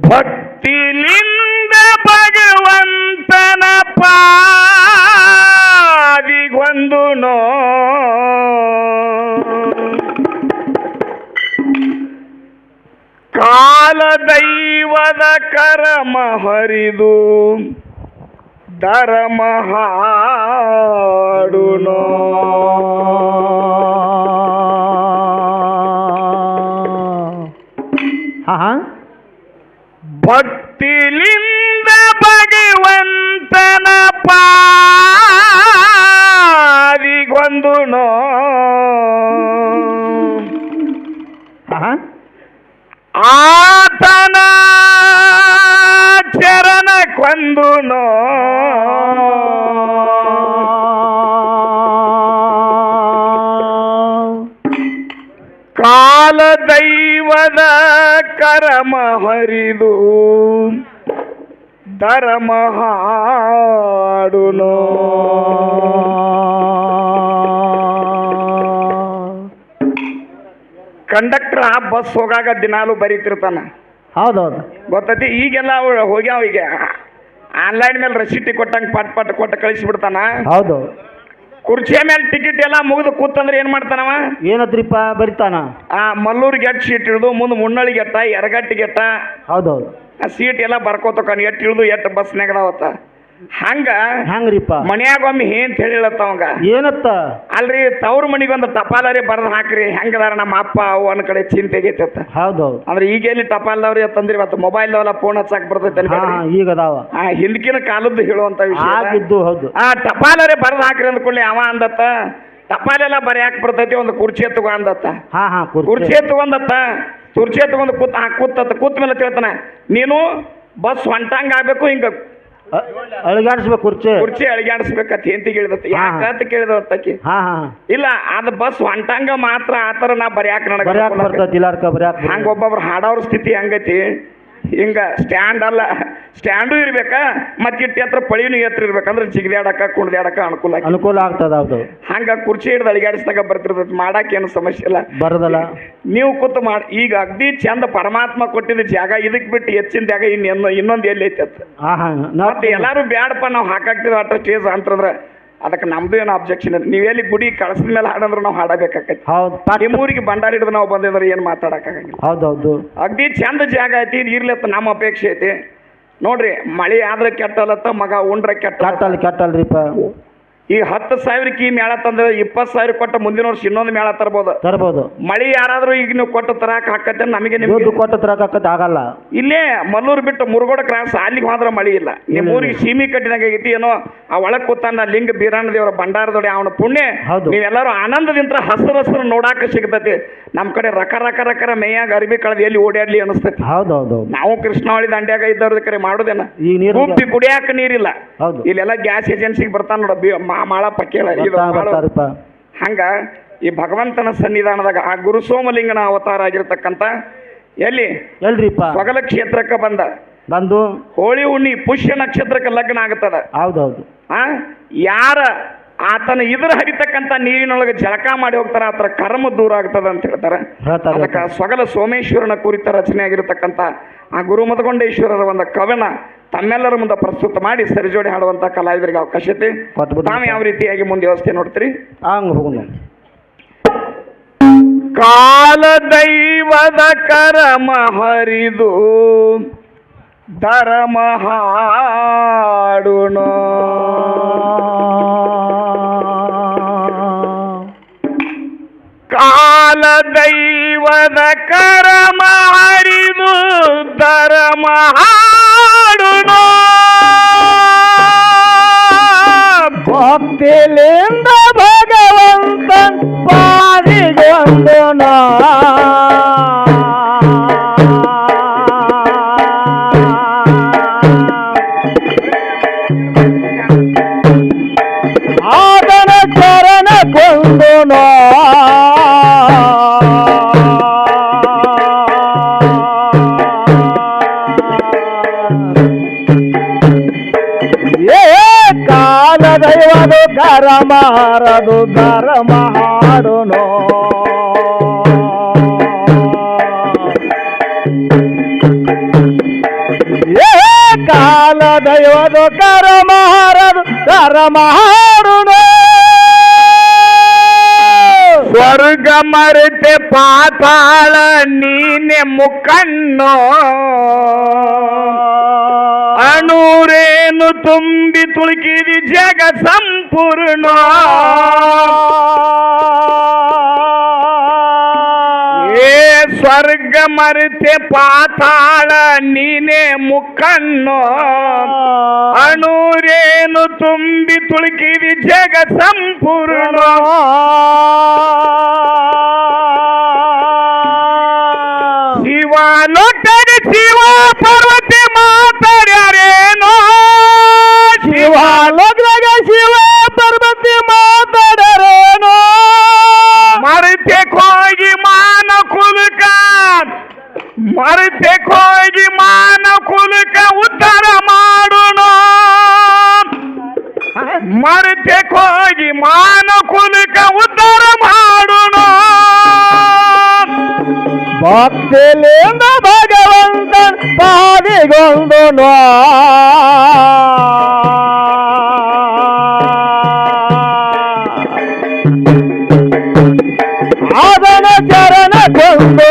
ಭಕ್ತಿಲಿಂದ ಭಗವಂತನ ಪಾದಿಗೊಂದು ಕಾಲ ದೈವದ ಕರಮ ಹರಿದು ಧರ್ಮ ಹಾಡುನೋ ಭಕ್ತಿಲಿಂದ ಭಗವಂತನ ಪಾದಿಗೊಂದು ಆತನ ಚರಣ ಕೊಂದು ಕಾಲ ದೈವದ ಕರಮ ಹರಿದು ಧರ್ಮ ಹಾಡುನೋ ಕಂಡಕ್ಟರ್ ಆ ಬಸ್ ಹೋಗಾಗ ದಿನಾಲು ಬರೀತಿರ್ತಾನ. ಹೌದೌದು ಗೊತ್ತೈತಿ. ಈಗೆಲ್ಲ ಹೋಗ್ಯಾವ, ಈಗ ಆನ್ಲೈನ್ ಮೇಲೆ ರಸೀಟಿ ಕೊಟ್ಟಂಗೆ ಪಟ್ ಪಟ್ ಕೊಟ್ಟು ಕಳಿಸ್ಬಿಡ್ತಾನ. ಹೌದು. ಕುರ್ಚಿಯ ಮೇಲೆ ಟಿಕೆಟ್ ಎಲ್ಲ ಮುಗಿದು ಕೂತಂದ್ರೆ ಏನ್ ಮಾಡ್ತಾನವ? ಏನತ್ರಿಪ್ಪ ಬರಿತಾನ. ಮಲ್ಲೂರಿಗೆ ಎಟ್ ಸೀಟ್ ಇಳಿದು ಮುಂದೆ ಮುನ್ನಳಿಗೆ ಎಟ್ಟ ಎರಗಟ್ಟಿಗೆ ಎಟ್ಟ. ಹೌದೌದು. ಆ ಸೀಟ್ ಎಲ್ಲ ಬರ್ಕೋತಕ್ಕ ಎಟ್ ಇಳಿದು ಎಟ್ಟು ಬಸ್ನಾಗದಾವತ್ತ. ಹಂಗ್ರಿಪ್ಪ ಮನ್ಯಾಗ ಒಮ್ಮೆ ಏನ್ ಹೇಳಿಳತ್ತವಂಗ ಏನತ್ತ ಅಲ್ರಿ ತವ್ರ ಮನಿಗೊಂದು ಟಪಾಲರಿ ಬರ್ದು ಹಾಕ್ರಿ ಹೆಂಗದಾರ ನಮ್ಮ ಅಪ್ಪ ಅವನ ಕಡೆ ಚಿಂತೆಗೈತ. ಹೌದೌದು. ಅಂದ್ರೆ ಈಗ ಎಲ್ಲಿ ಟಪಾಲ್ದವ್ರಿ ತಂದ್ರಿ ಇವತ್ತು ಮೊಬೈಲ್ದವಲ್ಲ ಫೋನ್ ಹಚ್ಚಾಕ್ ಬರ್ತೈತೆ ಈಗ ಅದಾವ. ಹಿಂದಕಿನ ಕಾಲದ್ದು ಹೇಳುವಂತ ವಿಷಯ. ಹೌದು. ಟಪಾಲರಿ ಬರ್ದು ಹಾಕ್ರಿ ಅಂದ್ಕೊಳ್ಳಿ ಅವ ಅಂದತ್ತ ಟಪಾಲೆಲ್ಲ ಬರೆಯಾಕ್ ಬರ್ತೈತಿ ಒಂದು ಕುರ್ಚಿ ಎತ್ತುಗ ಅಂದತ್ತ. ಕುರ್ಚಿ ಎತ್ತುಗೊಂದತ್ತ ಕುರ್ಚಿ ಎತ್ತುಗೊಂದು ಕೂತ್ ಮೇಲೆ ತಿಳ್ತಾನ ನೀನು ಬಸ್ ಹೊಂಟಂಗ ಆಗ್ಬೇಕು ಹಿಂಗ ಅಳಿಗಾಡಿಸ್ಬೇಕು ಕುರ್ಚಿ ಅಳಿಗಾಡಿಸ್ಬೇಕಂತ ಹೆಂತಿ ಕೇಳಿದತ್ತ. ಯಾಕಂತ ಕೇಳಿದತ್ತಕಿ ಇಲ್ಲ ಅದ್ ಬಸ್ ಹೊಂಟಂಗ ಮಾತ್ರ ಆತರ ನಾ ಬರ್ಯಾಕ ಹಂಗ ಒಬ್ಬೊಬ್ರು ಹಾಡೋರ್ ಸ್ಥಿತಿ ಹಂಗೈತಿ. ಹಿಂಗ ಸ್ಟ್ಯಾಂಡ್ ಅಲ್ಲ ಸ್ಟ್ಯಾಂಡು ಇರ್ಬೇಕಾ ಮತ್ತೆ ಇಟ್ಟಿ ಹತ್ರ ಪಳಿನೂ ಎತ್ತರ ಇರ್ಬೇಕಂದ್ರೆ ಜಿಗಿದಾಡಕ ಕುಣಿದಾಡಕ ಅನುಕೂಲ ಆಗ್ತದ. ಹಂಗ ಕುರ್ಚಿ ಹಿಡ್ದು ಅಳಿಗಾಡಿಸ್ದಾಗ ಬರ್ತಿರ್ತೈತಿ. ಮಾಡಾಕ ಏನು ಸಮಸ್ಯೆ ಇಲ್ಲ ಬರದಲ್ಲ. ನೀವು ಕೂತು ಮಾಡಿ ಈಗ ಅಗ್ದಿ ಚಂದ ಪರಮಾತ್ಮ ಕೊಟ್ಟಿದ್ದ ಜಾಗ ಇದಕ್ ಬಿಟ್ಟು ಹೆಚ್ಚಿನ ಜಾಗ ಇನ್ನೊಂದು ಎಲ್ಲಿ ಐತಿ ಅಂತ ಮತ್ತೆ ಎಲ್ಲಾರು ಬ್ಯಾಡಪ್ಪ ನಾವು ಹಾಕಾಕ್ತಿದ್ವಿ ಅಟ್ಟ ಸ್ಟೇಜ್ ಅಂತಂದ್ರ ಅದಕ್ಕೆ ನಮ್ದು ಏನು ಅಬ್ಜೆಕ್ಷನ್ ಇಲ್ಲ. ನೀವೆಲ್ಲಿ ಗುಡಿ ಕಳಸಿದ ಮೇಲೆ ಹಾಡಂದ್ರೆ ನಾವು ಹಾಡಬೇಕಾಕೈತಿ. ನಿಮ್ಮೂರಿಗೆ ಭಂಡಾರ ಹಿಡಿದು ನಾವು ಬಂದಿದ್ರೆ ಏನು ಮಾತಾಡಕ್ಕಾಗಂಗಿಲ್ಲ. ಹೌದೌದು. ಅಗ್ದಿ ಚಂದ ಜಾಗ ಐತಿ ಇರ್ಲತ್ತ ನಮ್ಮ ಅಪೇಕ್ಷೆ ಐತಿ. ನೋಡ್ರಿ ಮಳೆ ಆದ್ರೆ ಕೆಟ್ಟಲತ್ತ ಮಗ ಉಂಡ್ರೆ ಕೆಟ್ಟಲ್ರಿಪ್ಪ. ಈಗ 10,000 ಈ ಮೇಳ ತಂದ್ರೆ 20,000 ಕೊಟ್ಟ ಮುಂದಿನ ವರ್ಷ ಇನ್ನೊಂದು ಮೇಳ ತರ್ಬೋದು. ಮಳಿ ಯಾರಾದ್ರೂ ಈಗ ನೀವು ಕೊಟ್ಟು ತರಾಕ ಹಾಕತ್ತೆ ನಮಗೆ ನಿಮ್ಗೆ ಕೊಟ್ಟು ತರಾಕ ಆಗಲ್ಲ. ಇಲ್ಲೇ ಮಲ್ಲೂರು ಬಿಟ್ಟು ಮುರುಗೋಡ ಕ್ರಾಸ್ ಅಲ್ಲಿಗೆ ಹೋದ್ರೆ ಮಳಿ ಇಲ್ಲ. ನಿಮ್ಮ ಊರಿಗೆ ಸೀಮಿ ಕಟ್ಟಿದಾಗ ಆಗೈತಿ ಏನೋ ಆ ಒಳಗ್ ಕೂತಾನ ಲಿಂಗ ಬೀರಾಣ ದೇವರ ಭಂಡಾರದೊಡೆ ಅವನ ಪುಣ್ಯ ನೀವೆಲ್ಲರೂ ಆನಂದದಿಂದ ಹಸಿರು ನೋಡಾಕ ಸಿಗ್ತತಿ. ನಮ್ ಕಡೆ ರಕರ ಮೇಯಾಗ ಅರ್ಬಿ ಕಳೆದ ಎಲ್ಲಿ ಓಡಾಡ್ಲಿ ಅನಿಸ್ತೈತಿ. ನಾವು ಕೃಷ್ಣಾವಳಿ ದಂಡ್ಯಾಗ ಇದ್ದವ್ರ ಕರೆ ಮಾಡೋದೇನ ಗುಬ್ಬಿ ಕುಡಿಯಾಕ ನೀರಿಲ್ಲ. ಇಲ್ಲೆಲ್ಲ ಗ್ಯಾಸ್ ಏಜೆನ್ಸಿಗೆ ಬರ್ತಾನ ನೋಡ ಮಾಳಪ್ಪ ಕೇಳ. ಹಂಗ ಈ ಭಗವಂತನ ಸನ್ನಿಧಾನದಾಗ ಆ ಗುರು ಸೋಮಲಿಂಗನ ಅವತಾರ ಆಗಿರ್ತಕ್ಕಂಥ ಎಲ್ರಿಪ್ಪ ಸ್ವಗಲ ಕ್ಷೇತ್ರಕ್ಕೆ ಬಂದು ಹೋಳಿ ಹುಣ್ಣಿ ಪುಷ್ಯ ನಕ್ಷತ್ರಕ್ಕೆ ಲಗ್ನ ಆಗುತ್ತದ. ಹೌದೌದು. ಯಾರ ಆತನ ಇದ್ರ ಹರಿತಕ್ಕಂಥ ನೀರಿನೊಳಗೆ ಜಳಕ ಮಾಡಿ ಹೋಗ್ತಾರ ಆತರ ಕರ್ಮ ದೂರ ಆಗ್ತದ ಅಂತ ಹೇಳ್ತಾರೆ. ಅದಕ್ಕೆ ಸ್ವಗಲ ಸೋಮೇಶ್ವರನ ಕುರಿತ ರಚನೆ ಆಗಿರತಕ್ಕಂಥ ಆ ಗುರು ಮದಗೊಂಡೇಶ್ವರರ ಒಂದು ಕವನ ತಮ್ಮೆಲ್ಲರ ಮುಂದೆ ಪ್ರಸ್ತುತ ಮಾಡಿ ಸರಿಜೋಡಿ ಹಾಡುವಂತ ಕಲಾವಿದರಿಗೆ ಅವಕಾಶ ಐತಿ. ತಾವು ಯಾವ ರೀತಿಯಾಗಿ ಮುಂದೆ ವ್ಯವಸ್ಥೆ ನೋಡ್ತೀರಿ? ಕಾಲ ದೈವದ ಕರಮ ಹರಿದು ಧರ್ಮ ಹಾಡುನೋ ಕಾಲ ದೈವದ ಕರಮ ಹರಿದು ಧರ್ಮ ಹಾಡುನೋ ಭಕ್ತಿಲಿಂದ ಭಗವಂತ ಪಾದಿಗೊಂದು ಆದನ ಚರಣ ಕೊಂದು ಕಾಲ ದೈವದು ಧರ್ಮ ಹರದು ಧರ್ಮ ಹಾಡುನೋ ದೈವದು ಕರ್ಮ ಹಾರದು ಕರ್ಮ ಹಾಡುನು ಸ್ವರ್ಗ ಮರೆತೆ ಪಾತಾಳ ನೀನೆ ಮುಖಣ್ಣೋ ಅಣೂರೇನು ತುಂಬಿ ತುಳುಕಿದಿ ಜಗ ಸಂಪೂರ್ಣ ಏ ಸ್ವರ್ಗ ಮರೆತೆ ಪಾತಾಳ ನೀನೆ ಮುಖಣ್ಣೋ ಅಣೂರೇನು ತುಂಬಿ ತುಳುಕಿದಿ ಜಗ ಸಂಪೂರ್ಣ ಶಿವ ಲೋಕದ ಶಿವ ಪಾರ್ವತಿ ಮಾತಾಡ್ಯಾರೇನೋ ಶಿವ ಲೋಕದಾಗ ಶಿವ ಪಾರ್ವತಿ ಮಾತಾಡರೇನೋ ಮರೆತೆ ಹೋಗಿ ಮಾನ ಕುಲಕ ಮರೆತೆ ಹೋಗಿ ಮಾನ ಕುಲಕ ಉದ್ಧಾರ ಮಾಡೋಣ ಮರೆತೆ ಹೋಗಿ ಮಾನ ಕುಲಕ ಉದ್ಧಾರ ಮಾಡೋಣ ಭಕ್ತಿಲಿಂದ ಭಗವಂತ ಪಾದಿಗೊಂದು ಅದನ ಚರಣ ಕೊಂದು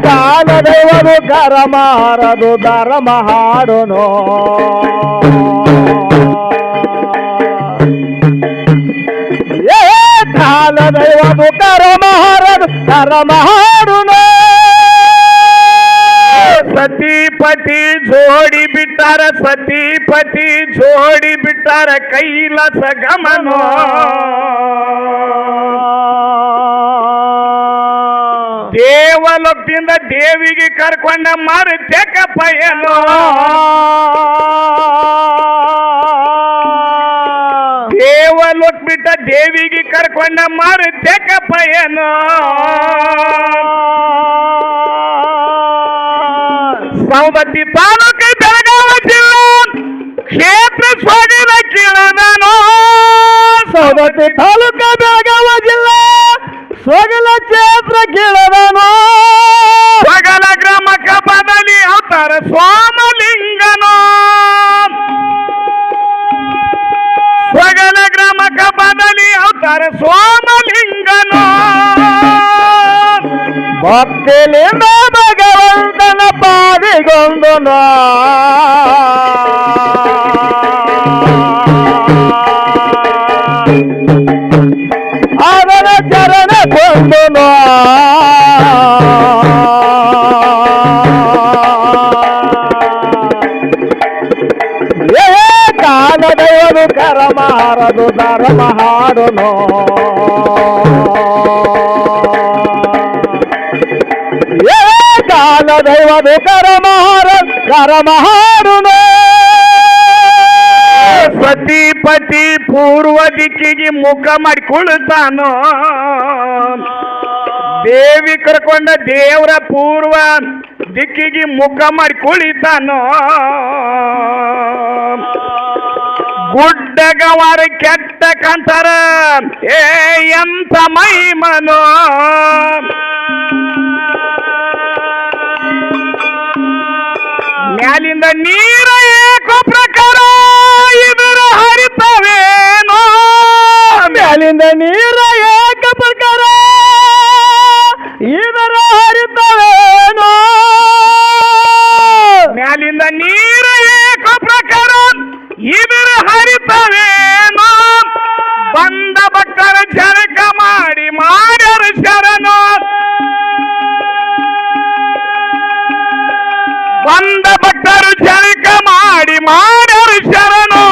ಕಾಲ ದೈವದು ಕರ್ಮ ಹಾರದು ಧರ್ಮ ಹಾಡುನು ಕಾಲ ದೈವದು ಕರ್ಮ ಹಾರದು ಧರ್ಮ ಹಾಡುನು ಸತಿಪತಿ ಜೋಡಿ ಬಿಟ್ಟಾರ ಸತಿಪತಿ ಜೋಡಿ ಬಿಟ್ಟಾರ ಕೈಲಾಸ ಗಮನ ದೇವಲೋಕದಿಂದ ದೇವಿಗೆ ಕರ್ಕೊಂಡ ಮರೆತೆಕ ಪಯಣ ದೇವಲೋಕ ಬಿಟ್ಟ ದೇವಿಗೆ ಕರ್ಕೊಂಡ ಮರೆತೆಕ ಪಯಣ ಸೌದತ್ತಿ ತಾಲೂಕು ಬೆಳಗಾವಿ ಜಿಲ್ಲಾ ಕ್ಷೇತ್ರ ಸ್ವಾಧೀನ ಕೀಳದನೋ ಸೌದತ್ತಿ ತಾಲೂಕು ಬೆಳಗಾವಿ ಜಿಲ್ಲಾ ಸ್ವಗಲ ಕ್ಷೇತ್ರ ಕೀಳದನೋ ಸ್ವಗಲ ಗ್ರಾಮಕ್ಕ ಬದಲಿ ಅವತಾರ ಸ್ವಾಮಲಿಂಗನೋ ಸ್ವಗಲ ಗ್ರಾಮಕ್ಕ ಬದಲಿ ಅವತಾರ ಸ್ವಾಮಲಿಂಗನೋ ಭಕ್ತಿಲಿಂದ ಭಗವಂತನ ಪಾದಿಗೊಂದು ಅದರ ಚರಣ ಕೊಂದು ಕಾಲ ದೈವದು ಕರ್ಮ ಹಾರದು ಧರ್ಮ ಹಾಡುನು ಕಾಲ ದೈವದು ಕರ್ಮ ಹಾಡುನು ಸತಿಪತಿ ಪೂರ್ವ ದಿಕ್ಕಿಗೆ ಮುಖ ಮಾಡಿ ಕುಳಿತಾನೋ ದೇವಿ ಕರ್ಕೊಂಡ ದೇವರ ಪೂರ್ವ ದಿಕ್ಕಿಗೆ ಮುಖ ಮಾಡಿ ಕುಳಿತಾನೋ ಗುಡ್ಡಗವಾರ ಕೆಟ್ಟ ಕಂತಾರ ಏ ಎಂತ ಮೈಮನೋ ಮ್ಯಾಲಿಂದ ನೀರ ಏಕೋ ಪ್ರಕಾರ ಇದರ ಹರಿತವೇನೋ ಮ್ಯಾಲಿಂದ ನೀರ ಏಕ ಪ್ರಕಾರ ಇದರ ಹರಿತವೇನೋ ಮ್ಯಾಲಿಂದ ನೀರ ಏಕೋ ಪ್ರಕಾರ ಇದರ ಹರಿತವೇನೋ ಬಂದ ಭಕ್ತರ ಜಳಕ ಮಾಡಿ ಮಾಡ್ಯಾರ ಶರಣೋ ಬಂದ ಭಕ್ತರು ಜಳಕ ಮಾಡಿ ಮಾಡ್ಯಾರ ಶರಣೋ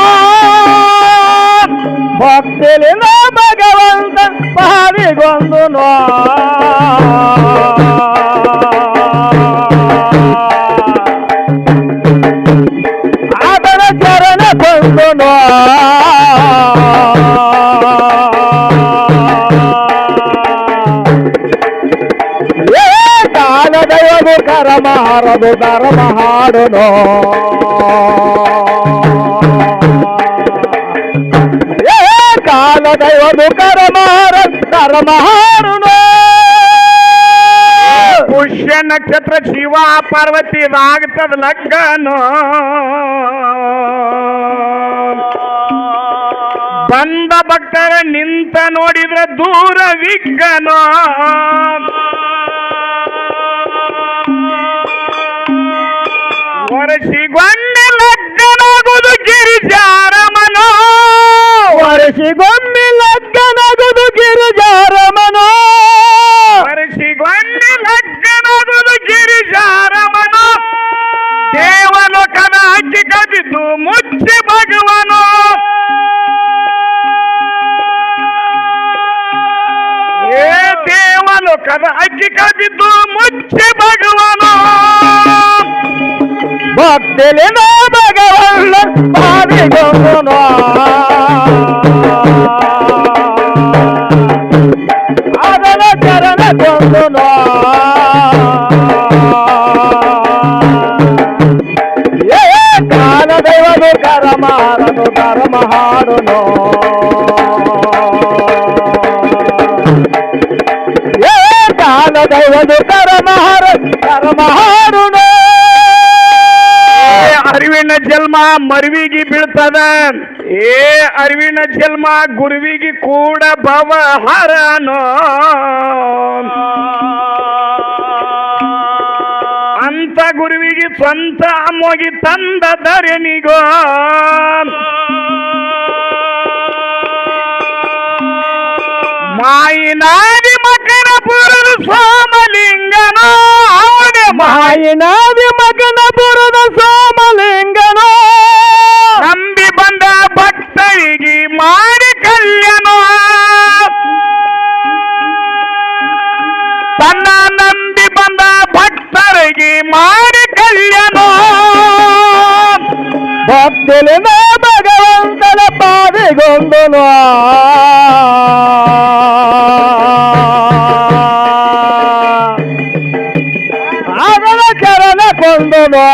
ಭಕ್ತಿಲಿಂದ ಭಗವಂತ ಪಾದಿಗೊಂದು ಅದರ ಚರಣ ಕೊಂದು ಕಾಲ ದೈವದು ಕರ್ಮ ಹಾರದು ಧರ್ಮ ಹಾಡುನು ಕಾಲ ದೈವದು ಕರ್ಮ ಹಾರದು ಧರ್ಮ ಹಾಡುನು ಪುಷ್ಯ ನಕ್ಷತ್ರ ಶಿವ ಪಾರ್ವತಿ ಆಗ್ತದ ಲಗ್ಗನೋ ಬಂದ ಭಕ್ತರ ನಿಂತ ನೋಡಿದ್ರ ದೂರ ವಿಘ್ನೋ ವರ್ಷಿಗೊಮ್ಮೆ ಲಗ್ನಾಗುದು ಗಿರಿಜಾರಮನೋ ವರ್ಷಿಗೊಮ್ಮೆ ಲಗ್ನಾಗುದು ಗಿರಿಜಾರಮನೋ ವರ್ಷಿಗೊಮ್ಮೆ ಲಗ್ನಾಗುದು ಗಿರಿಜಾರಮನೋ ದೇವಲೋಕದ ಅಕ್ಕಿ ಕದಿದ್ದು ಮುಚ್ಚಿ ಭಗವನೋ ದೇವಲೋಕದ ಅಕ್ಕಿ ಕದಿದ್ದು ಮುಚ್ಚಿ ಭಗವನೋ ಭಕ್ತಿಲಿನ ಭಗವನ್ನ ಪಾದಿಗೊಂಡುನು ಅದನ ಚರಣ ಕೊಂಡುನು ಕಾಲ ದೈವನು ಕರಮಾರನು ಧರ್ಮ ಹಾಡುನು ಕಾಲ ದೈವನು ಕರಮ ಹಾಡುನು ಅರಿವಿನ ಜನ್ಮ ಮರುವಿಗೆ ಬೀಳ್ತದ ಅರಿವಿನ ಜನ್ಮ ಗುರುವಿಗೆ ಕೂಡ ಭವ ಹರನೋ ಅಂತ ಗುರುವಿಗೆ ಸ್ವಂತ ಅಮ್ಮೋಗಿ ತಂದ ಧರೆನಿಗೋ ಮಾಯಿನಾದಿ ಮಕನ ಪುರದ ಸೋಮಲಿಂಗನೋ ಅವನೇ ಮಾಯಿನಾದಿ ಮಗನ ಪುರದ ಸೋಮಲಿಂಗನೋ ನಂಬಿ ಬಂದ ಭಕ್ತರಿಗೆ ಮಾಡಿ ಕಲ್ಯಾಣೋ ತನ್ನ ನಂಬಿ ಬಂದ ಭಕ್ತರಿಗೆ ಮಾಡಿ ಕಲ್ಯಾಣೋ ಭಕ್ತಿಲಿನ ಭಗವಂತನ ಪಾದಿಗೊಂಡುನು ಅದನ ಚರಣ ಕೊಂಡುನು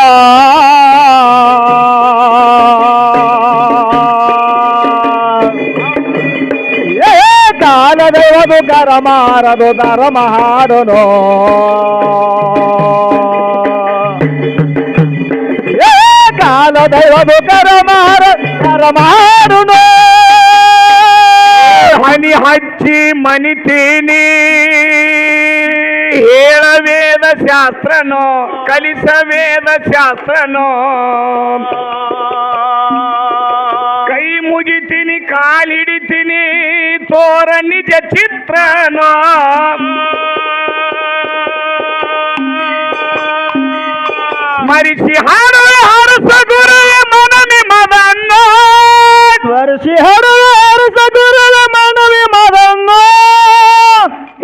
ಕಾಲ ದೈವದು ಕರಮಾರದು ಧರ್ಮ ಹಾಡುನು ಕಾಲ ದೈವದು ಕರಮ ಹಾಡುನು ಹನಿ ಹಚ್ಚಿ ಮನಿತೀನಿ ಹೇಳ ವೇದ ಶಾಸ್ತ್ರನೋ ಕಲಿಸ ವೇದ ಶಾಸ್ತ್ರನೋ ಕೈ ಮುಗಿತೀನಿ ಕಾಲಿಡಿತೀನಿ ತೋರ ನಿಜ ಚಿತ್ರನೋ ಸ್ಮರಿಸಿ ಹಾಡು ಹರಸ ಗುರುವೆ ಮನವಿ ಮದನ್ನೋ ಸ್ಮರಿಸಿ ಹರಸ ಗುರುವ ಮನವಿ ಮದನ್ನೋ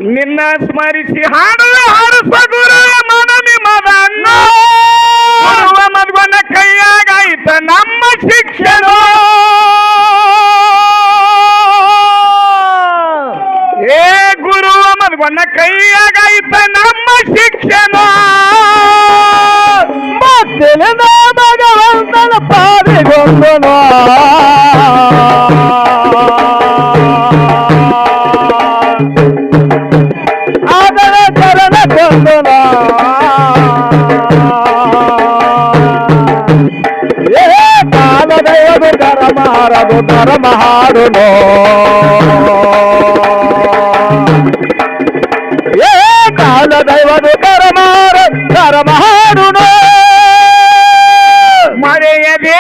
ನಿನ್ನ ಸ್ಮರಿಸಿ ಹಾಡು ಹರಸ ಗುರುವೆ ಮನವಿ ಮದನ್ನೋ ಗುರುವ ಮದ್ವನ ಕೈಯಾಗಾಯ್ತ ನಮ್ಮ ಶಿಕ್ಷಣ ಏ ಗುರುವ ಮದ್ವನ ಕೈಯಾಗಾಯ್ತ ನಮ್ಮ ಶಿಕ್ಷಣ ಭಕ್ತಿಲಿನ ಭಗವಂತನ ಪಾದಿಗೊಂಡುನು ಅದರ ಚರಣ ಕೊಂಡುನು ಕಾಲ ದೈವದು ಧರ್ಮ ಹಾಡುನು ಕಾಲ ದೈವದು ಧರ್ಮ ಹಾಡುನು ಮರೆಯದೇ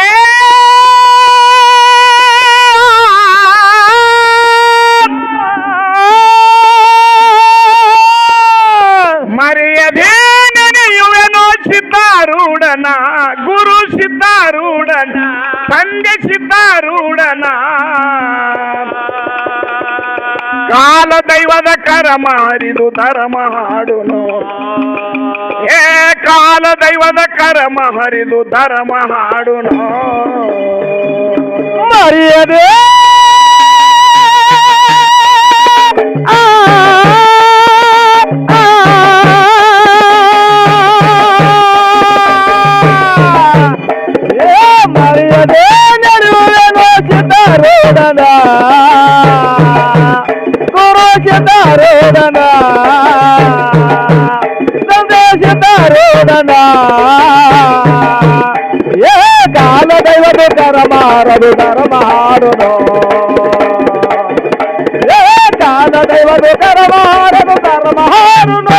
ಮರೆಯದೇ ನೆನೆಯುವೆನೋ ಸಿದ್ಧಾರೂಢನ ಗುರು ಸಿದ್ಧಾರೂಢನ ತಂದೆ ಸಿದ್ಧಾರೂಢನ ಕಾಲ ದೈವದ ಕರಮ ಹರಿದು ಧರ್ಮ ಹಾಡುನು ಏ ಕಾಲ ದೈವದ ಕರಮ ಹರಿದು ಧರ್ಮ ಹಾಡುನು ಮರೆಯದೆ ಮರೆಯದೆ ನಡೆಯುವೆನೋ ಸಿದ್ಧಾರೂಢನ ಗುರು ಸಂದೇಶದಾರೋದನ ಸಂದೇಶದಾರೋದನ ಏ ಕಾಲ ದೈವದ ಕರಮಾರದು ಕರಮಾಡುನು ಏ ಕಾಲ ದೈವದ ಕರಮಾರದು ಕರಮಾಡುನು